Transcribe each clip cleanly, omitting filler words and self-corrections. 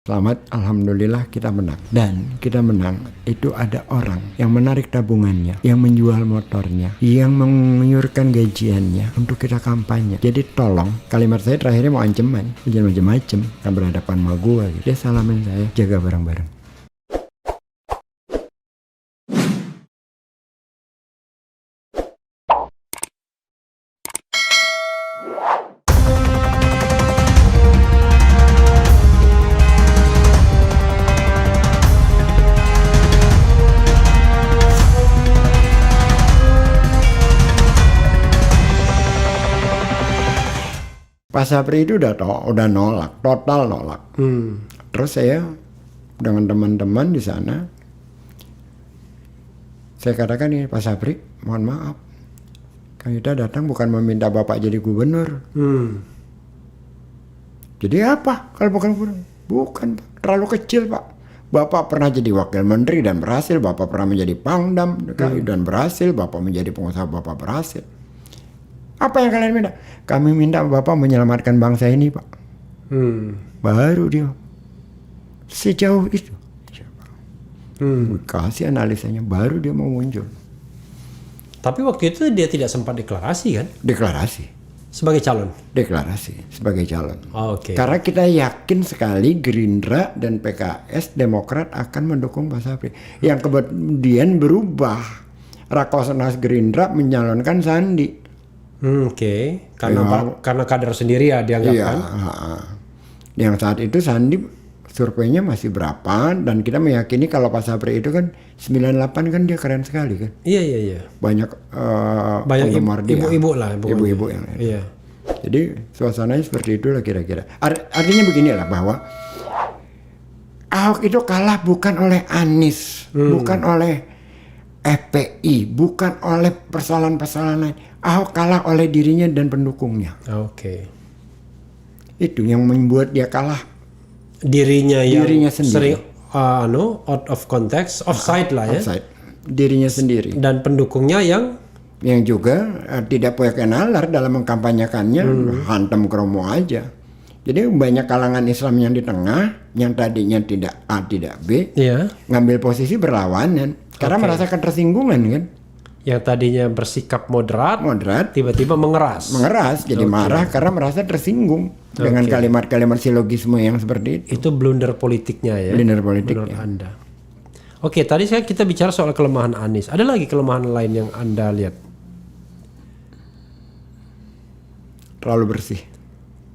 Selamat, alhamdulillah kita menang. Dan kita menang itu ada orang yang menarik tabungannya, yang menjual motornya, yang mengiurkan gajiannya untuk kita kampanye. Jadi tolong, kalimat saya terakhirnya mau ancaman, jangan macem-macem kan berhadapan sama gua gitu. Dia salamin saya, jaga bareng-bareng. Pak Sapri itu udah nolak, total nolak. Terus saya dengan teman-teman di sana, saya katakan ini Pak Sapri, mohon maaf, kita datang bukan meminta Bapak jadi gubernur. Jadi apa kalau bukan gubernur? Bukan, Pak. Terlalu kecil, Pak. Bapak pernah jadi wakil menteri dan berhasil, Bapak pernah menjadi pangdam dan berhasil, Bapak menjadi pengusaha, Bapak berhasil. Apa yang kalian minta? Kami minta Bapak menyelamatkan bangsa ini, Pak. Baru dia sejauh itu. Kasih analisanya, baru dia mau muncul. Tapi waktu itu dia tidak sempat deklarasi kan? Deklarasi. Sebagai calon? Deklarasi sebagai calon. Oke. Karena kita yakin sekali Gerindra dan PKS, Demokrat akan mendukung Pak Sapri. Yang kemudian berubah. Rakornas Gerindra menyalonkan Sandi. Oke. Karena kader sendiri ya dianggap kan? Yang saat itu Sandi surveinya masih berapa, dan kita meyakini kalau Pak Sapri itu kan 98 kan dia keren sekali kan. Iya. Banyak penggemar dia. Ibu-ibu lah. Ibu-ibu yang iya. Jadi suasananya seperti itulah kira-kira. Artinya beginilah bahwa Ahok itu kalah bukan oleh Anies, bukan oleh FPI, bukan oleh persoalan-persoalan lain. Ahok kalah oleh dirinya dan pendukungnya. Oke. Itu yang membuat dia kalah. Dirinya sendiri. Sering out of context, offside lah ya. Offside. Dirinya sendiri. Dan pendukungnya yang juga tidak punya nalar dalam mengkampanyekannya, hantam kromo aja. Jadi banyak kalangan Islam yang di tengah, yang tadinya tidak A tidak B, ngambil posisi berlawanan karena merasakan tersinggungan kan. Yang tadinya bersikap moderat tiba-tiba mengeras, jadi marah karena merasa tersinggung dengan kalimat-kalimat silogisme yang seperti itu. Itu blunder politiknya ya. Blunder politik menurut Anda. Oke, tadi kita bicara soal kelemahan Anies. Ada lagi kelemahan lain yang Anda lihat? Terlalu bersih.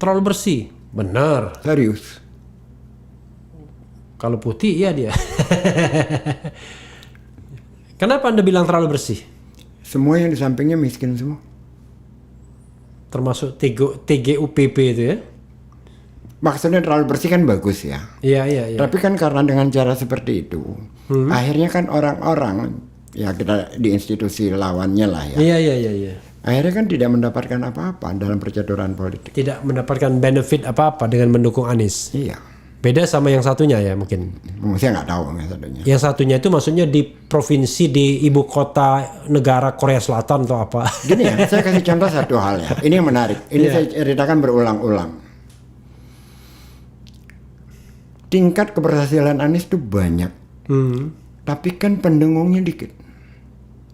Terlalu bersih, benar. Serius. Kalau putih iya dia. Kenapa Anda bilang terlalu bersih? Semua yang di sampingnya miskin semua. Termasuk TGUPP itu ya? Maksudnya terlalu bersih kan bagus ya. Iya. Tapi kan karena dengan cara seperti itu, akhirnya kan orang-orang, ya kita di institusi lawannya lah ya. Iya. Akhirnya kan tidak mendapatkan apa-apa dalam percaturan politik. Tidak mendapatkan benefit apa-apa dengan mendukung Anies. Iya. Beda sama yang satunya ya mungkin. Saya nggak tahu yang satunya. Yang satunya itu maksudnya di provinsi di ibu kota negara Korea Selatan atau apa? Gini ya, saya kasih contoh satu hal ya. Ini yang menarik. Ini saya ceritakan berulang-ulang. Tingkat keberhasilan Anies itu banyak. Tapi kan pendukungnya dikit.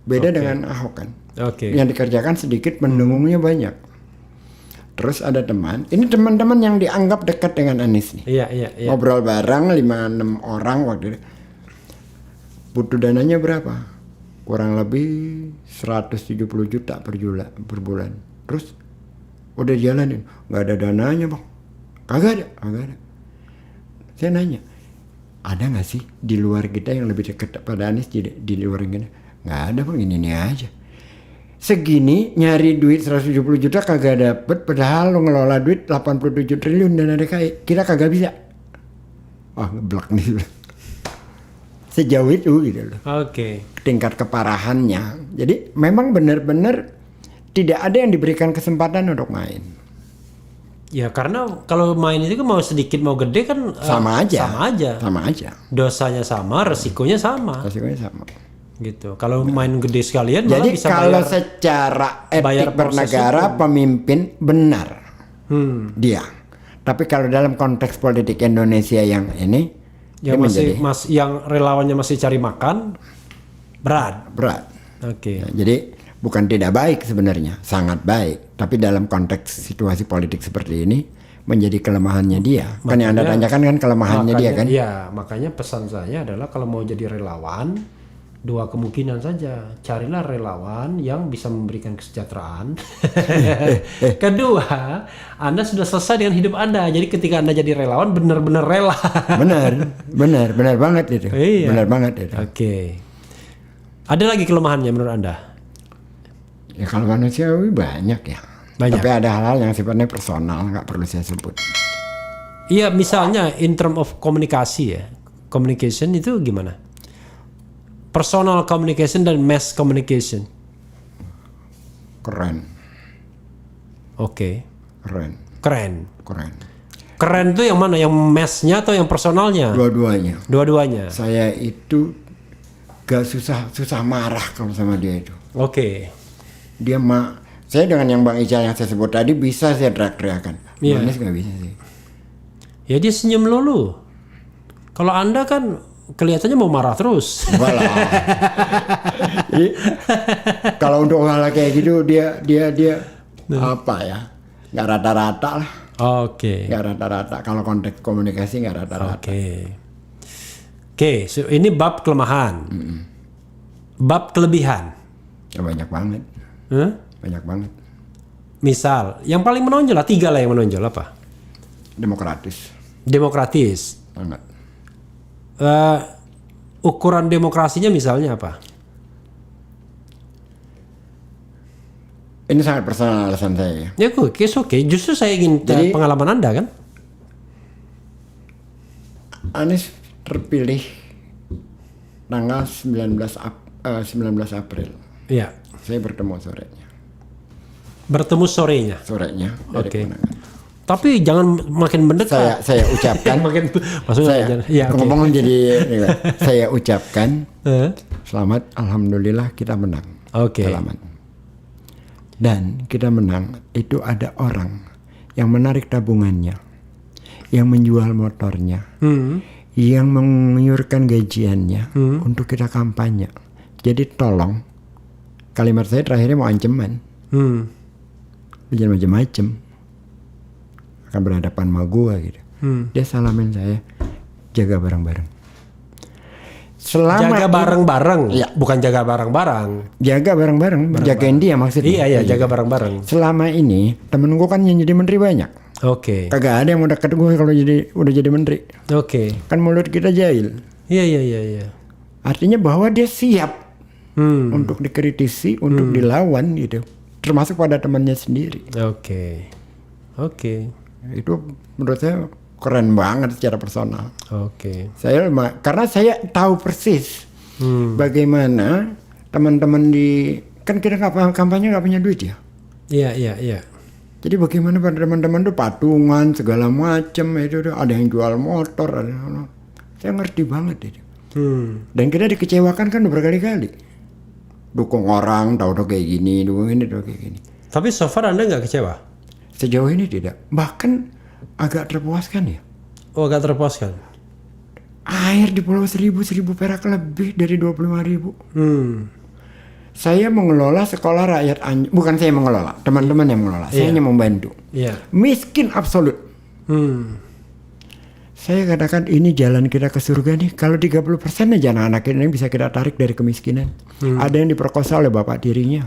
Beda dengan Ahok kan. Yang dikerjakan sedikit, pendukungnya banyak. Terus ada ini teman-teman yang dianggap dekat dengan Anies nih. Iya. Ngobrol bareng 5-6 orang waktu itu. Butuh dananya berapa? Kurang lebih 170 juta per bulan. Terus udah jalanin, nggak ada dananya bang. Kagak ada. Saya nanya, ada nggak sih di luar kita yang lebih dekat pada Anies di luar kita? Nggak ada bang, ini aja. Segini nyari duit 170 juta kagak dapet, padahal lo ngelola duit 87 triliun dana DKI, kita kagak bisa. Wah ngeblok nih. Sejauh itu gitu loh. Tingkat keparahannya. Jadi memang benar-benar tidak ada yang diberikan kesempatan untuk main. Ya karena kalau main itu kan mau sedikit mau gede kan sama aja. Dosanya sama, resikonya sama. Gitu. Kalau main gede sekalian malah bisa kalau secara etik bernegara pemimpin benar dia. Tapi kalau dalam konteks politik Indonesia yang ini, yang yang relawannya masih cari makan, berat. Oke. Ya, jadi bukan tidak baik sebenarnya, sangat baik. Tapi dalam konteks situasi politik seperti ini menjadi kelemahannya dia. Makanya, kan yang Anda tanyakan kan kelemahannya dia kan? Iya, makanya pesan saya adalah kalau mau jadi relawan, 2 kemungkinan saja. Carilah relawan yang bisa memberikan kesejahteraan. Kedua, Anda sudah selesai dengan hidup Anda. Jadi ketika Anda jadi relawan, benar-benar rela. benar banget itu. Iya. Benar banget itu. Oke. Ada lagi kelemahannya menurut Anda? Ya kalau manusiawi banyak ya. Banyak. Tapi ada hal-hal yang sifatnya personal, nggak perlu saya sebut. Iya, misalnya in term of komunikasi ya. Communication itu gimana? Personal communication dan mass communication. Keren. Oke. Keren. Keren itu yang mana? Yang massnya atau yang personalnya? Dua-duanya. Saya itu gak susah marah kalau sama dia itu. Oke. Saya dengan yang Bang Ical yang saya sebut tadi bisa saya teriak-teriakan. Iya. Manis nggak bisa sih. Ya dia senyum lulu. Kalau Anda kan kelihatannya mau marah terus. Walah. Kalau untuk hal kayak gitu dia apa ya? Nggak rata-rata lah. Oke. Nggak rata-rata. Kalau konteks komunikasi nggak rata-rata. Oke. So ini bab kelemahan. Bab kelebihan. Ya, banyak banget. Banyak banget. Misal, yang paling menonjol lah, 3 lah yang menonjol apa? Demokratis. Banget. Ukuran demokrasinya misalnya apa? Ini sangat personal alasan saya. Ya oke. Justru saya ingin pengalaman Anda kan? Anies terpilih tanggal 19 April. Iya. Saya bertemu sorenya. Sorenya. Oke. Tapi jangan makin mendekat. Saya ucapkan. Saya ucapkan. Selamat, alhamdulillah kita menang. Oke. Selamat. Dan kita menang itu ada orang yang menarik tabungannya, yang menjual motornya, yang mengiurkan gajiannya untuk kita kampanye. Jadi tolong, kalimat saya terakhirnya mau ancaman. Jangan macam-macam. Akan berhadapan sama gua gitu. Dia salamin saya, jaga bareng-bareng. Jaga bareng-bareng, ya. Bukan jaga bareng-bareng. Jaga bareng-bareng, jagain dia maksudnya. Iya, jaga bareng-bareng. Selama ini temen gua kan yang jadi menteri banyak. Oke. Kagak ada yang mau deket gue kalau udah jadi menteri. Oke. Kan mulut kita jahil. Iya. Artinya bahwa dia siap untuk dikritisi, untuk dilawan gitu. Termasuk pada temannya sendiri. Oke. Itu menurut saya keren banget secara personal. Oke. Karena saya tahu persis bagaimana teman-teman kan kita kampanye nggak punya duit ya. Iya. Jadi bagaimana pada teman-teman tuh patungan segala macam itu ada yang jual motor, saya ngerti banget itu. Dan kita dikecewakan kan berkali-kali. Dukung orang, tahu kayak gini, dukung ini, tahu kayak gini. Tapi so far Anda nggak kecewa? Sejauh ini tidak. Bahkan agak terpuaskan ya. Oh, agak terpuaskan. Air di Pulau Seribu perak lebih dari 25.000. Saya mengelola sekolah rakyat, bukan saya mengelola, teman-teman yang mengelola. Saya hanya membantu. Miskin absolut. Saya katakan ini jalan kita ke surga nih. Kalau 30% aja anak-anak ini bisa kita tarik dari kemiskinan. Ada yang diperkosa oleh bapak tirinya.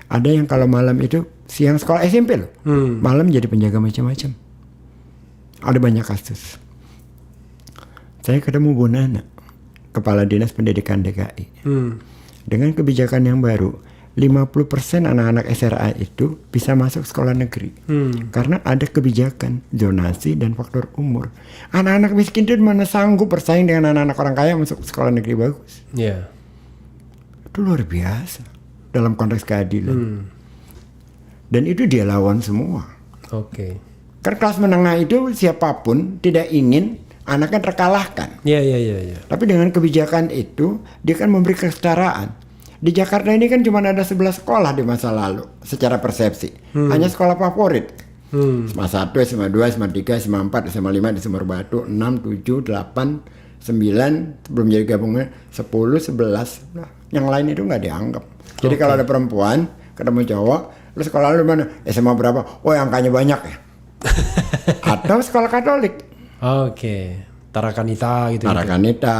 Ada yang kalau malam itu siang sekolah SMP loh. Malam jadi penjaga macam-macam. Ada banyak kasus. Saya ketemu Bu Nana, Kepala Dinas Pendidikan DKI. Dengan kebijakan yang baru, 50% anak-anak SRA itu bisa masuk sekolah negeri. Karena ada kebijakan zonasi dan faktor umur. Anak-anak miskin itu mana sanggup bersaing dengan anak-anak orang kaya masuk sekolah negeri bagus. Itu luar biasa dalam konteks keadilan. Dan itu dia lawan semua. Karena kelas menengah itu siapapun tidak ingin anaknya terkalahkan. Tapi dengan kebijakan itu dia kan memberi kesetaraan. Di Jakarta ini kan cuma ada 11 sekolah di masa lalu secara persepsi. Hanya sekolah favorit. SMA 1, SMA 2, SMA 3, SMA 4, SMA 5 di Sumber Batu, 6, 7, 8, 9, belum jadi gabungan 10, 11. Nah, yang lain itu nggak dianggap. Jadi kalau ada perempuan ketemu cowok, lu sekolah lu mana? SMA berapa? Oh, angkanya banyak ya. Atau sekolah Katolik. Oke. Tarakanita gitu. Tarakanita,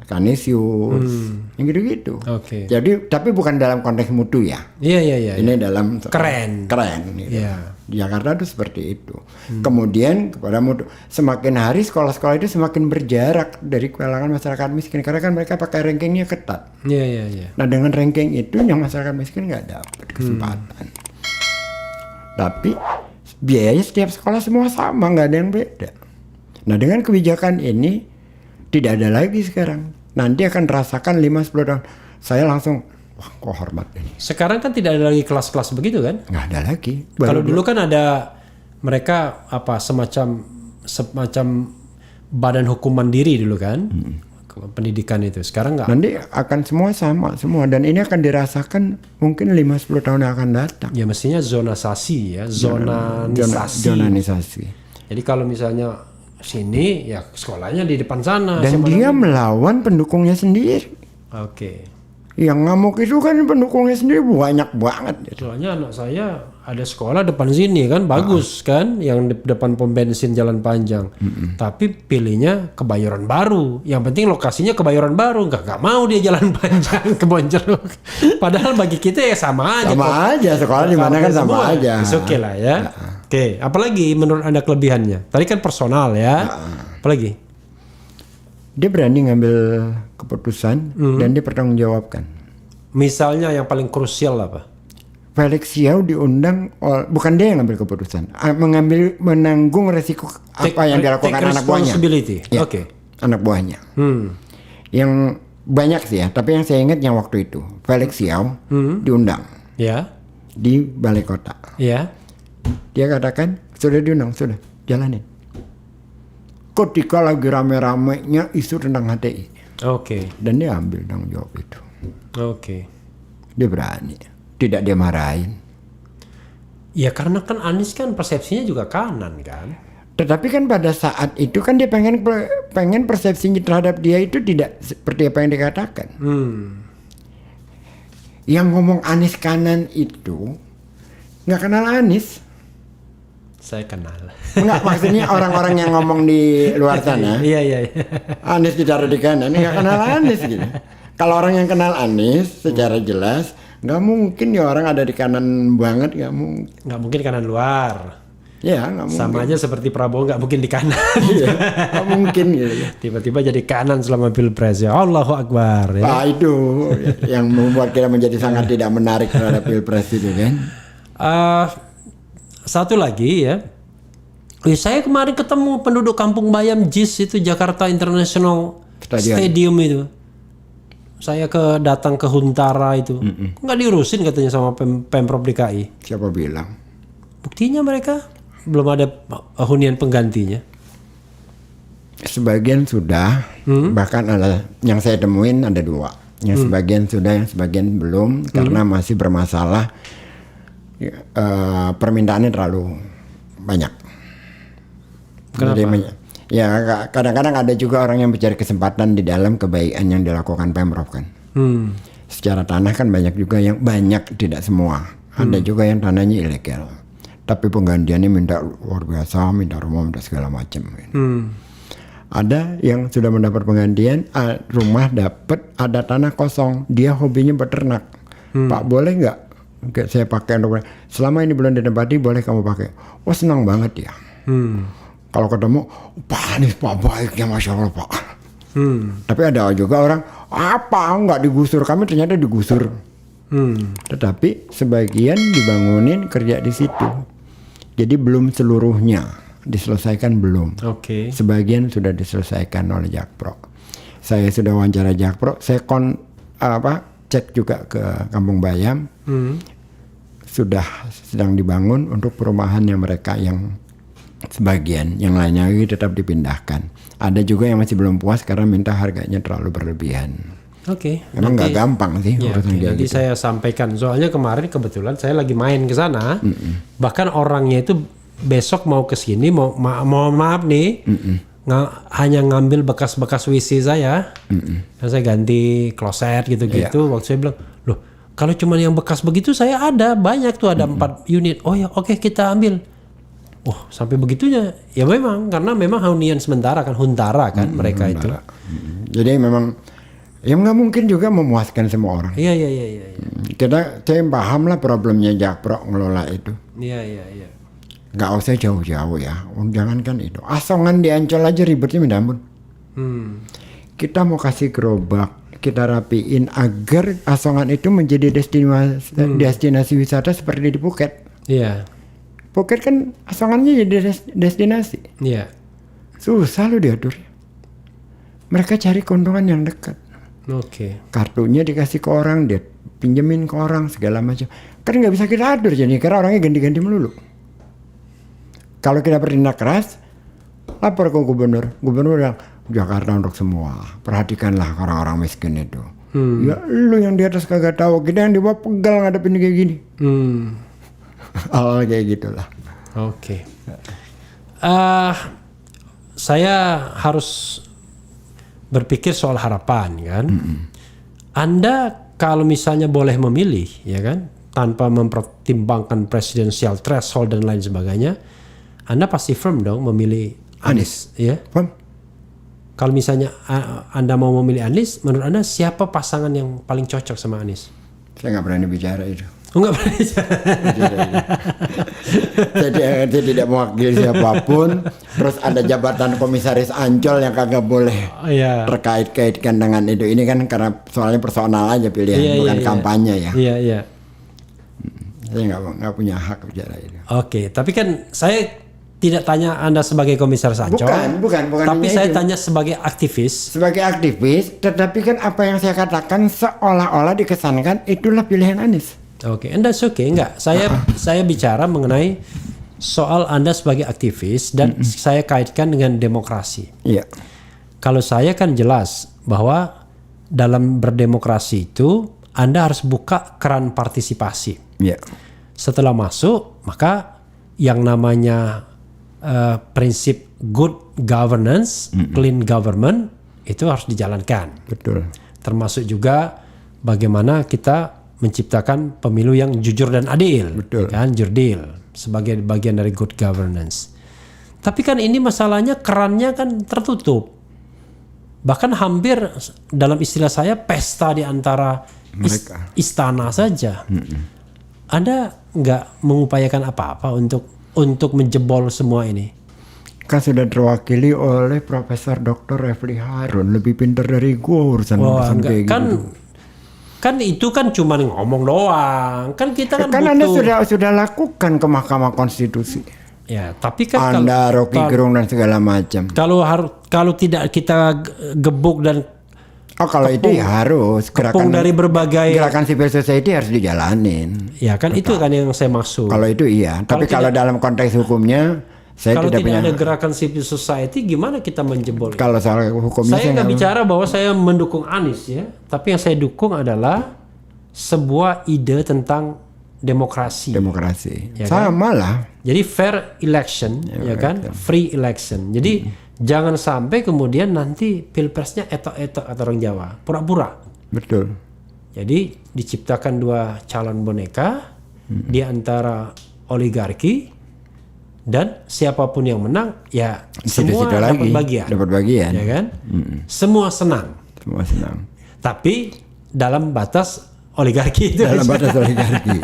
Kanisius, yang gitu-gitu. Oke. Jadi tapi bukan dalam konteks mutu ya. Iya. Ini dalam Keren. Gitu. Iya. Di Jakarta itu seperti itu. Kemudian kepada mutu, semakin hari sekolah-sekolah itu semakin berjarak dari kalangan masyarakat miskin karena kan mereka pakai rankingnya ketat. Iya. Nah dengan ranking itu yang masyarakat miskin nggak dapat kesempatan. Tapi biayanya setiap sekolah semua sama, nggak ada yang beda. Nah dengan kebijakan ini tidak ada lagi sekarang. Nanti akan rasakan 5-10 tahun. Saya langsung, wah kok hormat ini. Sekarang kan tidak ada lagi kelas-kelas begitu kan? Nggak ada lagi. Kalau dulu kan ada mereka semacam badan hukum mandiri dulu kan, pendidikan itu. Sekarang nggak. Nanti akan semua sama semua dan ini akan dirasakan mungkin 5-10 tahun yang akan datang. Ya mestinya zonasasi ya, Zonanisasi. Jadi kalau misalnya sini ya sekolahnya di depan sana. Dan dia melawan pendukungnya sendiri. Oke. Yang ngamuk itu kan pendukungnya sendiri banyak banget. Soalnya anak saya ada sekolah depan sini kan bagus kan, yang depan pom bensin Jalan Panjang. Tapi pilihnya Kebayoran Baru. Yang penting lokasinya Kebayoran Baru. Nggak mau dia Jalan Panjang, Kebonjeruk. Padahal bagi kita ya sama aja. Sama aja sekolah di mana kan sama aja. Oke lah ya. Oke, apalagi menurut Anda kelebihannya? Tadi kan personal ya. Apalagi? Dia berani ngambil keputusan dan dia bertanggungjawabkan. Misalnya yang paling krusial apa? Felix Xiao diundang, bukan dia yang ngambil keputusan, menanggung resiko apa yang dilakukan anak buahnya. Ya, Oke. Anak buahnya. Yang banyak sih ya, tapi yang saya ingat yang waktu itu Felix Xiao diundang. Ya. Di balai kota. Ya. Dia katakan sudah diundang, sudah jalanin. Ketika lagi rame-ramenya isu tentang HTI. Oke. Dan dia ambil tanggung jawab itu. Oke. Dia berani, tidak dia marahin. Ya karena kan Anies kan persepsinya juga kanan kan. Tetapi kan pada saat itu kan dia pengen persepsinya terhadap dia itu tidak seperti apa yang dikatakan. Yang ngomong Anies kanan itu nggak kenal Anies. Saya kenal. Enggak, maksudnya orang-orang yang ngomong di luar sana. Iya. Anies ditaruh di kanan, nggak kenal Anies gitu. Kalau orang yang kenal Anies secara jelas, nggak mungkin ya orang ada di kanan banget, nggak mungkin. Nggak mungkin kanan luar. Ya, nggak mungkin. Sama aja seperti Prabowo nggak mungkin di kanan. Iya, nggak mungkin gitu. Tiba-tiba jadi kanan selama Pilpres ya. Allahu Akbar ya. Nah, itu yang membuat kita menjadi sangat tidak menarik terhadap Pilpres itu kan. Satu lagi ya. Saya kemarin ketemu penduduk Kampung Bayam JIS itu Jakarta International Stadium itu. Saya datang ke Huntara itu. Nggak diurusin katanya sama Pemprov DKI. Siapa bilang? Buktinya mereka belum ada hunian penggantinya. Sebagian sudah, bahkan ada yang saya temuin ada 2. Yang sebagian sudah, yang sebagian belum karena masih bermasalah. Permintaannya terlalu banyak. Kenapa? Ya kadang-kadang ada juga orang yang mencari kesempatan di dalam kebaikan yang dilakukan Pemprov kan. Secara tanah kan banyak juga yang tidak semua. Ada juga yang tanahnya ilegal. Tapi penggantiannya minta luar biasa, minta rumah, minta segala macam. Ada yang sudah mendapat penggantian, rumah dapat, ada tanah kosong. Dia hobinya beternak. Pak boleh nggak? Saya pakai untuk selama ini belum ditempati, boleh kamu pakai. Wah senang banget ya. Kalau ketemu Pak Anies Pak baiknya Masya Allah Pak. Tapi ada juga orang apa nggak digusur, kami ternyata digusur. Tetapi sebagian dibangunin kerja di situ. Jadi belum seluruhnya diselesaikan belum. Sebagian sudah diselesaikan oleh Jakpro. Saya sudah wawancara Jakpro. Saya cek juga ke Kampung Bayam. Sudah sedang dibangun untuk perumahannya mereka yang sebagian, yang lainnya lagi tetap dipindahkan. Ada juga yang masih belum puas karena minta harganya terlalu berlebihan. Emang nggak gampang sih urusan nanti gitu. saya sampaikan. Soalnya kemarin kebetulan saya lagi main ke sana. Bahkan orangnya itu besok mau ke sini mohon maaf nih, hanya ngambil bekas-bekas WC saya, dan saya ganti kloset gitu-gitu. Waktu saya bilang, loh kalau cuma yang bekas begitu saya ada banyak tuh, ada 4 unit. Oh ya oke, kita ambil. Wah sampai begitunya ya, memang karena memang hunian sementara kan, huntara kan mereka itu. Jadi memang ya nggak mungkin juga memuaskan semua orang. Iya. Saya paham lah problemnya Jakpro ngelola itu. Iya. Nggak usah jauh-jauh ya. Jangankan itu. Asongan di Ancol aja ribetnya minta ampun. Kita mau kasih gerobak, kita rapiin agar Asongan itu menjadi destinasi wisata seperti di Phuket. Iya. Phuket kan Asongannya jadi destinasi. Iya. Susah lo diatur. Mereka cari keuntungan yang dekat. Oke. Kartunya dikasih ke orang, dia pinjemin ke orang segala macam. Kan nggak bisa kita atur jadi, karena orangnya ganti-ganti melulu. Kalau kita bertindak keras, lapor ke gubernur. Gubernur bilang, Jakarta untuk semua. Perhatikanlah orang-orang miskin itu. Ya lu yang di atas kagak tahu, kita yang di bawah pegal ngadepin kayak gini. Hal kayak gitulah. Oke. Saya harus berpikir soal harapan kan. Anda kalau misalnya boleh memilih ya kan, tanpa mempertimbangkan presidensial threshold dan lain sebagainya, Anda pasti firm dong memilih Anies ya. Kalau misalnya Anda mau memilih Anies, menurut Anda siapa pasangan yang paling cocok sama Anies? Saya nggak berani bicara itu. Nggak berani. Saya tidak mewakili siapapun. Terus ada jabatan komisaris Ancol yang kagak boleh terkait-kaitkan dengan itu. Ini kan karena soalnya personal aja pilihan, bukan kampanye ya. Iya. Saya nggak punya hak bicara itu. Oke, tapi kan saya tidak tanya Anda sebagai komisaris Ancol. Bukan. Tapi saya tanya sebagai aktivis. Sebagai aktivis, tetapi kan apa yang saya katakan seolah-olah dikesankan itulah pilihan Anies. Oke, and that's okay. Enggak, saya bicara mengenai soal Anda sebagai aktivis dan saya kaitkan dengan demokrasi. Iya. Kalau saya kan jelas bahwa dalam berdemokrasi itu Anda harus buka keran partisipasi. Iya. Setelah masuk, maka yang namanya prinsip good governance, clean government itu harus dijalankan. Betul. Termasuk juga bagaimana kita menciptakan pemilu yang jujur dan adil. Betul. Kan, jurdil sebagai bagian dari good governance. Tapi kan ini masalahnya kerannya kan tertutup. Bahkan hampir dalam istilah saya pesta di antara istana saja. Anda nggak mengupayakan apa-apa untuk menjebol semua ini? Kan sudah terwakili oleh Profesor Dr. Refli Harun, lebih pintar dari gua urusan kayak kan, gitu. Kan itu kan cuma ngomong doang. Kan kita kan Anda butuh. sudah lakukan ke Mahkamah Konstitusi. Ya, tapi kan Anda Rocky Gerung dan segala macam. Kalau tidak kita gebuk dan kalau itu ya harus kepung dari berbagai gerakan civil society harus dijalanin. Ya kan itu kan yang saya maksud. Kalau itu iya, tapi kalau dalam konteks hukumnya saya kalau tidak punya. ada gerakan civil society gimana kita menjebol? Kalau soal hukumnya saya nggak bicara bahwa saya mendukung Anies ya, tapi yang saya dukung adalah sebuah ide tentang demokrasi. Demokrasi. Ya sama kan? lah. Jadi fair election, ya kan? Free election. Jadi jangan sampai kemudian nanti pilpresnya etok-etok atau orang Jawa, pura-pura. Betul. Jadi diciptakan dua calon boneka di antara oligarki dan siapapun yang menang ya semua dapat bagian. Dapat bagian. Ya kan? Semua senang. Semua senang. Tapi dalam batas oligarki itu. Dalam batas oligarki.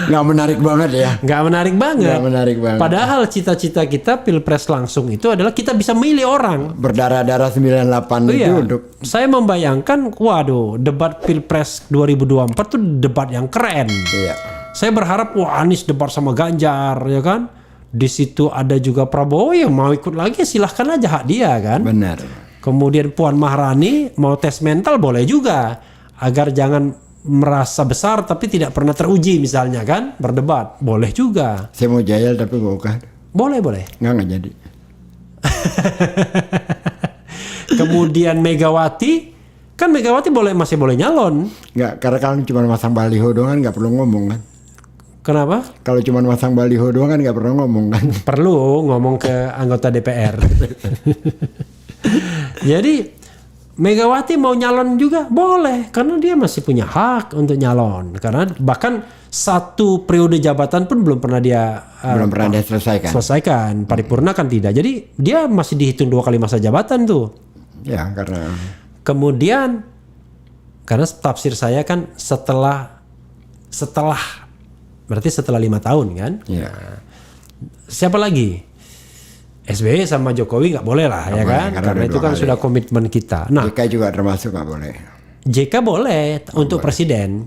Nggak menarik banget ya. Nggak menarik banget. Padahal cita-cita kita pilpres langsung itu adalah kita bisa milih orang. Berdarah-darah 98 itu untuk. Saya membayangkan, waduh, debat pilpres 2024 tuh debat yang keren. Iya. Saya berharap Anies debat sama Ganjar, ya kan? Di situ ada juga Prabowo yang mau ikut lagi, silahkan aja hak dia kan. Benar. Kemudian Puan Maharani mau tes mental boleh juga, agar jangan merasa besar tapi tidak pernah teruji misalnya kan, berdebat boleh juga. Saya mau jayal tapi bukan. Boleh. Nggak jadi. Kemudian Megawati masih boleh nyalon. Nggak, karena kalau cuma masang baliho doang nggak perlu ngomong kan. Kenapa? Kalau cuma masang baliho doang kan nggak pernah ngomong kan. Perlu ngomong ke anggota DPR. Jadi Megawati mau nyalon juga boleh, karena dia masih punya hak untuk nyalon. Karena bahkan 1 periode jabatan pun belum pernah dia selesaikan. Paripurna kan tidak. Jadi dia masih dihitung 2 kali masa jabatan tuh. Ya, karena kemudian karena tafsir saya kan setelah berarti setelah 5 tahun kan. ya. Siapa lagi? SBY sama Jokowi nggak boleh lah, ya kan? Karena itu kan sudah komitmen kita. Nah, JK juga termasuk nggak boleh. JK boleh untuk presiden.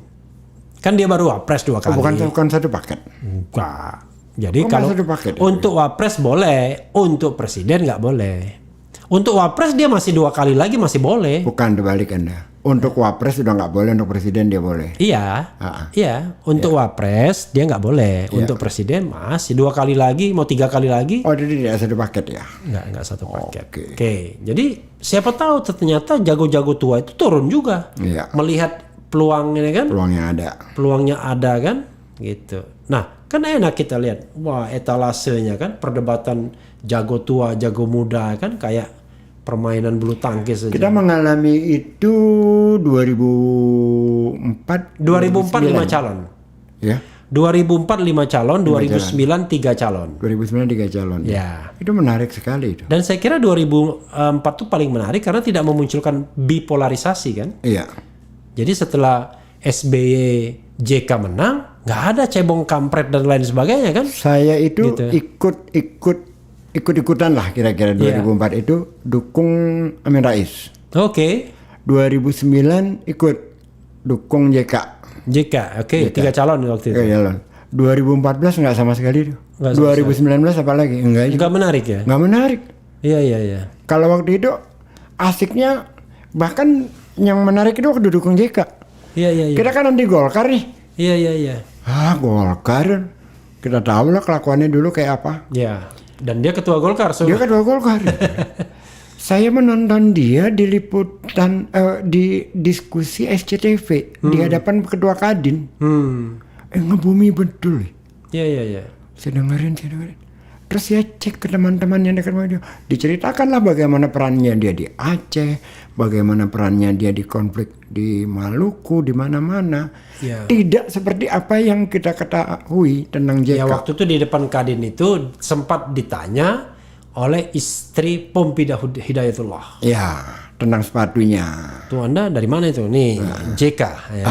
Kan dia baru wapres 2 kali. Bukan satu paket. Enggak. Jadi kalau paket, untuk wapres boleh, untuk presiden nggak boleh. Untuk wapres dia masih 2 kali lagi masih boleh. Bukan, dibalik Anda. Untuk wapres sudah nggak boleh, untuk presiden dia boleh. Iya, iya. Untuk wapres dia nggak boleh. Untuk presiden masih 2 kali lagi, mau 3 kali lagi. Oh, jadi tidak satu paket ya? Nggak satu paket. Oke. Jadi siapa tahu ternyata jago-jago tua itu turun juga. Iya. Melihat peluang ini kan? Peluangnya ada kan? Gitu. Nah, kan enak kita lihat. Wah, etalasenya kan perdebatan jago tua, jago muda kan kayak permainan bulu tangkis saja. Kita mengalami itu 2004 5 calon. Ya. 2004 5 calon, 2009 3 calon. 2009 3 calon. Ya. Itu menarik sekali itu. Dan saya kira 2004 itu paling menarik karena tidak memunculkan bipolarisasi kan. Iya. Jadi setelah SBY JK menang, nggak ada cebong kampret dan lain sebagainya kan. Saya itu Gitu. ikut-ikutan lah kira-kira 2004 itu dukung Amin Rais. Oke. 2009 ikut dukung JK. Oke. 3 calon waktu itu. 2014 nggak sama sekali tuh. 2019 apalagi enggak. Nggak menarik ya? Nggak menarik. Iya. Kalau waktu itu asiknya bahkan yang menarik itu waktu dukung JK. Iya. Kita kan anti Golkar nih. Iya. Golkar. Kita tahu lah kelakuannya dulu kayak apa. Ya. Dan dia ketua Golkar. Dia ketua Golkar. Saya menonton dia di liputan di diskusi SCTV di hadapan ketua Kadin. Ngebumi betul. Iya. Saya dengerin. Terus saya cek ke teman-teman yang dekat sama dia. Diceritakanlah bagaimana perannya dia di Aceh, bagaimana perannya dia di konflik di Maluku, di mana-mana. Ya. Tidak seperti apa yang kita ketahui tentang JK. Ya, waktu itu di depan Kadin itu sempat ditanya oleh istri Pompida Hidayatullah. Ya, tentang sepatunya. Tuh Anda dari mana itu? Nih, JK. Ya.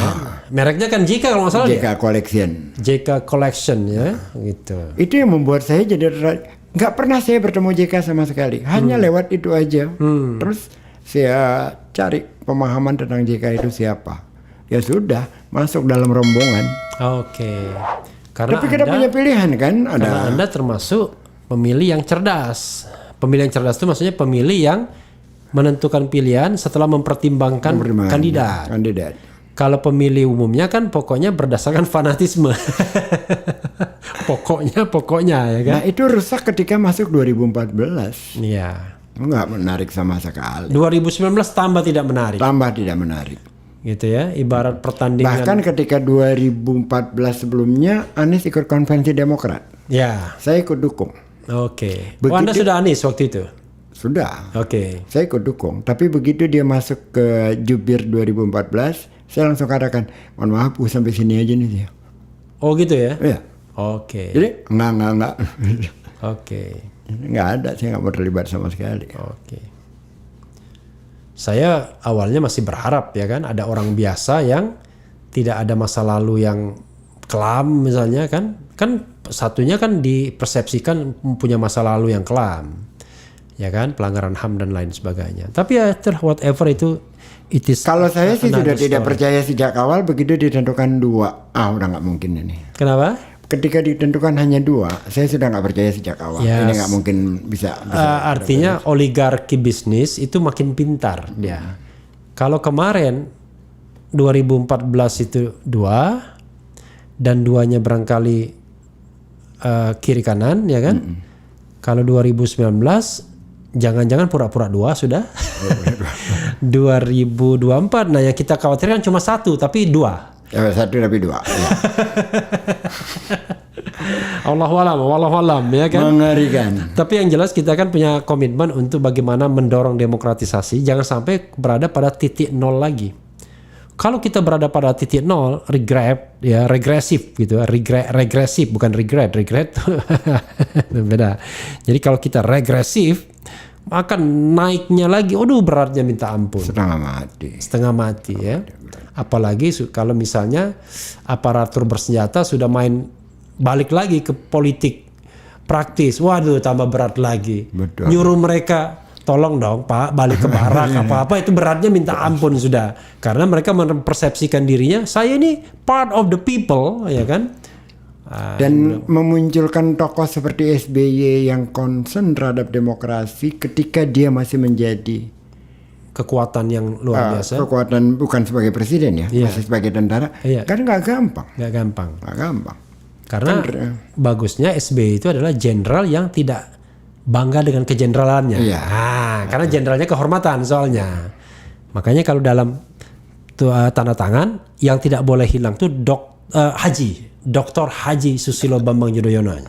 Mereknya kan JK kalau nggak salah JK Collection. JK Collection ya, gitu. Itu yang membuat saya jadi nggak pernah saya bertemu JK sama sekali. Hanya lewat itu aja. Terus saya cari pemahaman tentang JK itu siapa. Ya sudah, masuk dalam rombongan. Oke. Karena Tapi kita punya pilihan kan? Karena Anda termasuk pemilih yang cerdas. Pemilih yang cerdas itu maksudnya pemilih yang menentukan pilihan setelah mempertimbangkan kandidat. Kalau pemilih umumnya kan pokoknya berdasarkan fanatisme. pokoknya ya kan. Nah itu rusak ketika masuk 2014. Iya. Nggak menarik sama sekali. 2019 tambah tidak menarik. Tambah tidak menarik. Gitu ya, ibarat pertandingan. Bahkan ketika 2014 sebelumnya Anies ikut konvensi Demokrat. Ya. Saya ikut dukung. Oke. Anda sudah Anies waktu itu? Sudah. Oke. Saya ikut dukung. Tapi begitu dia masuk ke Jubir 2014, saya langsung katakan, mohon maaf, sampai sini aja nih dia. Oh gitu ya? Iya. Oke. Jadi enggak. Oke. Nggak ada, saya nggak mau terlibat sama sekali. Oke. Saya awalnya masih berharap ya kan ada orang biasa yang tidak ada masa lalu yang kelam misalnya kan satunya kan dipersepsikan punya masa lalu yang kelam ya kan, pelanggaran HAM dan lain sebagainya. Tapi ya whatever itu it is. Kalau saya sih sudah tidak story. Percaya sejak awal begitu ditentukan 2. Udah nggak mungkin ini. Kenapa? Ketika ditentukan hanya 2, saya sudah nggak percaya sejak awal. Yes. Ini nggak mungkin bisa artinya oligarki bisnis itu makin pintar dia. Kalau kemarin 2014 itu 2 dan 2-nya barangkali kiri kanan ya kan. Kalau 2019 jangan-jangan pura-pura 2 sudah. 2024 nah yang kita khawatirkan cuma 1 tapi 2. Ya, 1 tapi 2. Ya. Wallahualam ya kan. Mengerikan. Tapi yang jelas kita kan punya komitmen untuk bagaimana mendorong demokratisasi, jangan sampai berada pada titik nol lagi. Kalau kita berada pada titik nol, regresif gitu, regresif bukan regret beda. Jadi kalau kita regresif, maka naiknya lagi, beratnya minta ampun. Setengah mati ya. Apalagi kalau misalnya aparatur bersenjata sudah balik lagi ke politik praktis, waduh tambah berat lagi. Betul. Nyuruh mereka, tolong dong Pak balik ke barak apa-apa, itu beratnya minta ampun sudah. Karena mereka mempersepsikan dirinya, saya ini part of the people, ya kan. Dan memunculkan tokoh seperti SBY yang concern terhadap demokrasi ketika dia masih menjadi kekuatan yang luar biasa. Kekuatan bukan sebagai presiden ya, masih sebagai tentara. Kan nggak gampang. Nggak gampang. Karena bagusnya SBY itu adalah jenderal yang tidak bangga dengan kejeneralannya. Karena jenderalnya kehormatan soalnya. Makanya kalau dalam tanda tangan yang tidak boleh hilang tuh Dr. Haji Susilo Bambang Yudhoyono.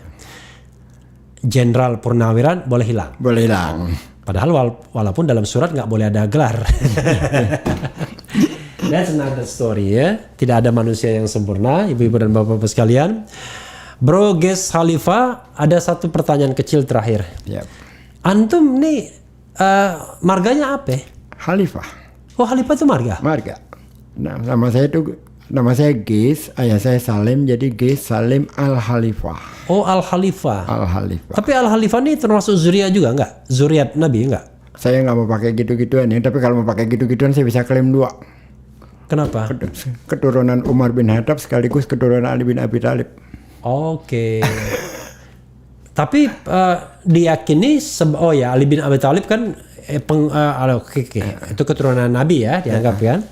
Jenderal Purnawiran boleh hilang. Boleh hilang. Padahal walaupun dalam surat nggak boleh ada gelar. That's another story ya. Tidak ada manusia yang sempurna, ibu-ibu dan bapak-bapak sekalian. Bro Ges Khalifah, ada satu pertanyaan kecil terakhir. Yep. Antum nih marganya apa? Khalifah. Oh, Khalifah itu marga? Marga. Nah, nama saya Ges, ayah saya Salim, jadi Ges Salim Al Khalifah. Oh, Al Khalifah. Al Khalifah. Tapi Al Khalifah ini termasuk zuriat juga enggak? Zuriat Nabi enggak? Saya nggak mau pakai gitu-gituan ya, tapi kalau mau pakai gitu-gituan saya bisa klaim 2. Kenapa? Keturunan Umar bin Khattab sekaligus keturunan Ali bin Abi Thalib. Oke. Tapi diyakini Ali bin Abi Thalib kan itu keturunan Nabi ya dianggap kan.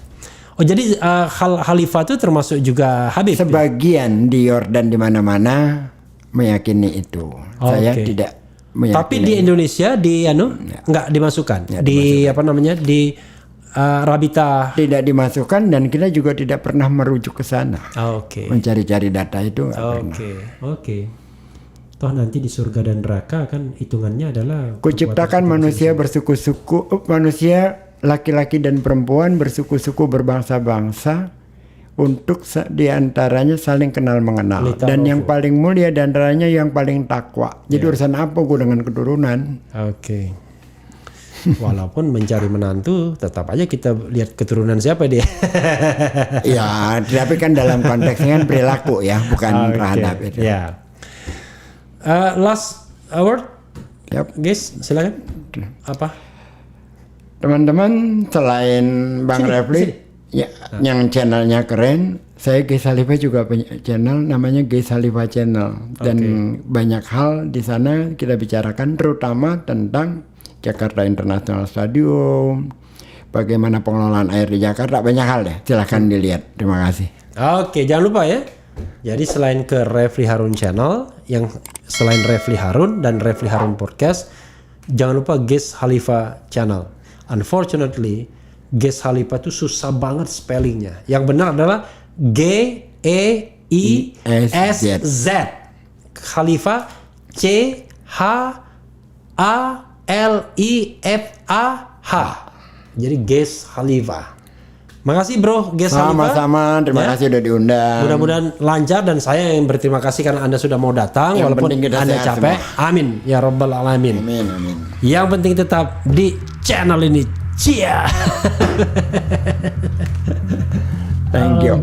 Oh jadi Khalifah itu termasuk juga Habib. Sebagian di Yordan di mana-mana meyakini itu. Saya tidak meyakini. Tapi di Indonesia nggak dimasukkan. Di Rabita tidak dimasukkan dan kita juga tidak pernah merujuk ke sana. Mencari-cari data itu nggak pernah. Oke. Toh nanti di surga dan neraka kan hitungannya adalah kuciptakan manusia bersuku-suku, manusia laki-laki dan perempuan bersuku-suku berbangsa-bangsa untuk diantaranya saling kenal mengenal. Dan yang paling mulia dan antaranya yang paling takwa. Jadi urusan apa gue dengan keturunan? Oke. Walaupun mencari menantu, tetap aja kita lihat keturunan siapa dia. Ya, tapi kan dalam konteksnya kan perilaku ya, bukan terhadap itu. Ya. Last word, guys, silakan. Apa? Teman-teman, selain Bang Refli, yang channelnya keren, saya Ges Khalifah juga punya channel, namanya Ges Khalifah Channel, dan banyak hal di sana kita bicarakan, terutama tentang Jakarta International Stadium, bagaimana pengelolaan air di Jakarta, banyak hal deh. Silahkan dilihat. Terima kasih. Oke, jangan lupa ya. Jadi selain ke Refli Harun Channel, yang selain Refli Harun dan Refli Harun Podcast, jangan lupa Ges Khalifah Channel. Unfortunately, Ges Khalifah itu susah banget spellingnya. Yang benar adalah G-E-I-S-Z. Khalifah C-H-A-L-I-F-A-H. Jadi Ges Khalifah. Makasih bro Ges Khalifah. Sama-sama, terima kasih udah diundang. Mudah-mudahan lancar dan saya yang berterima kasih karena Anda sudah mau datang walaupun Anda capek. Semua. Amin ya rabbal alamin. Amin. Yang penting tetap di channel ini. Cia. Thank you.